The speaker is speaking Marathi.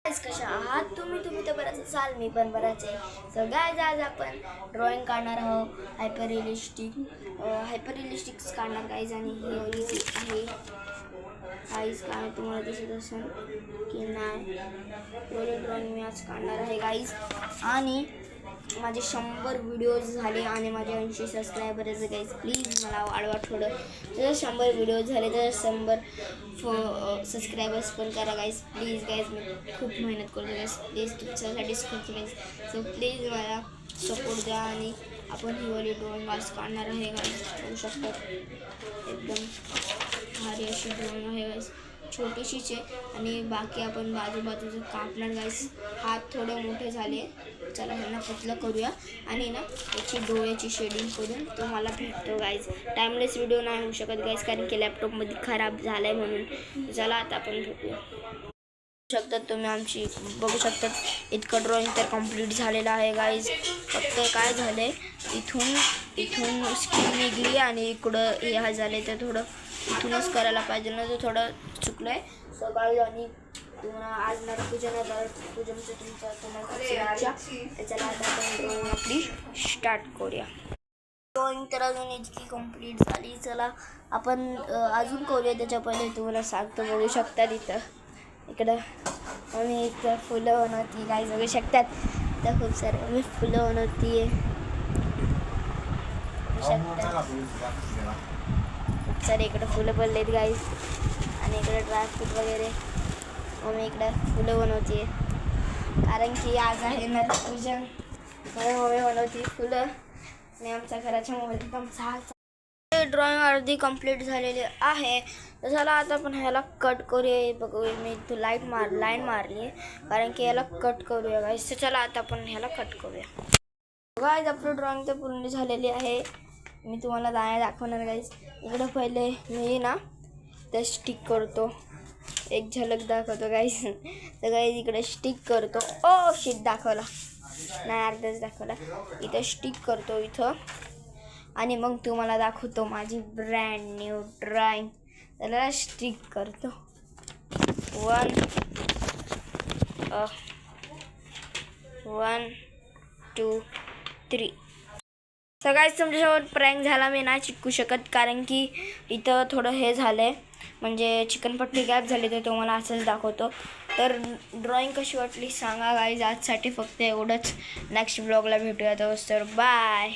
कशा आहात तुम्ही तर बराच असाल, मी पण बराच आहे. सो गाइस, आज आपण ड्रॉइंग काढणार आहोत. हायपर रिअलिस्टिक्स काढणार गाइस. आणि ही ओली आहे गाइस. काय तुम्हाला दिसत असेल की नाही, ओली ड्रॉइंग मी आज काढणार आहे गाइस. आणि माझे 100 व्हिडिओज झाले आणि माझे 80 सबस्क्रायबर्स गाइस. प्लीज मला वाढवा थोडं. जर 100 व्हिडिओज झाले तर 100 सबस्क्रायबर्स पण करा गाइस. प्लीज गाइस, मी खूप मेहनत करतो गाइस. प्लीज तुमच्यासाठीच खूप गाइस. सो प्लीज मला सपोर्ट द्या. आणि आपण ही वाली ड्रॉइंग आज काढणार आहे गाइस. बघू शकता एकदम भारी अशी ड्रॉइंग आहे गाइस. छोटीशीच आहे आणि बाकी आपण बाजूचं कापणार गाइस. हात थोडे मोठे झाले, चला ह्यांना पतलं करूया आणि ना याची डोळ्याची शेडिंग करून तुम्हाला भेटतो गाइस. टाइमलेस व्हिडिओ नाही होऊ शकत गाइस, कारण की लॅपटॉपमध्ये खराब झालाय म्हणून. चला आता आपण भेटूया. शकतात तुम्ही आमची बघू शकतात इतकं ड्रॉइंग तर कंप्लीट झालेलं आहे गाइस. फक्त काय झालंय, इथून स्किन निघली आणि इकडं हे झाले, तर थोडं इथूनच करायला पाहिजे ना, तर थोडं चुकलंय सकाळी. आणि तुम्हाला आज नरपूजनचं तुम्हाला त्याच्याला आता आपण ड्रॉइंग आपली स्टार्ट करूया. ड्रॉइंग तर अजून इतकी कंप्लीट झाली. चला आपण अजून करूया. त्याच्या पहिले तुम्हाला सांगतो, बघू शकता इकडं आम्ही इथं फुलं बनवती गाईज. बघू शकतात तर खूप सारे आम्ही फुलं बनवती आहे. खूप सारे इकडं फुलं पडलेत गाईज. आणि इकडं ड्रायफ्रूट वगैरे आम्ही इकडं फुलं बनवते, कारण की आज आहे नरपूजन म्हणून मम्मी बनवती फुलं. आणि आमच्या घराच्या मोबाईल एकदम ड्रॉइंग अर्धी कंप्लीट झालेली आहे. तर चला आता आपण ह्याला कट करूया. बघूया, मी इथं लाईन मारली आहे, कारण की याला कट करूया गाईस. तर चला आता आपण ह्याला कट करूया गाईज. आपलं ड्रॉइंग तर पूर्ण झालेली आहे. मी तुम्हाला दाखवणार गाईज. इकडं पहिले मी ना ते स्टिक करतो, एक झलक दाखवतो गाईज. तर गाईज इकडे स्टिक करतो. ओ शिट, दाखवला नाही, अर्धाच दाखवला. इथं स्टिक करतो इथं, आणि मग तुम्हाला दाखवतो माझी ब्रँड न्यू ड्रॉइंग. त्याला स्टिक करतो. 1 2 3. सगळ्याच तुमच्यासोबत प्रँक झाला. मी नाही चिटकू शकत, कारण की इथं थोडं हे झालं आहे, म्हणजे चिकनपट्टी गॅप झाली. तर तुम्हाला असंच दाखवतो. तर ड्रॉइंग कशी वाटली सांगा गाईज. आजसाठी फक्त एवढंच. नेक्स्ट ब्लॉगला भेटूया. तर बाय.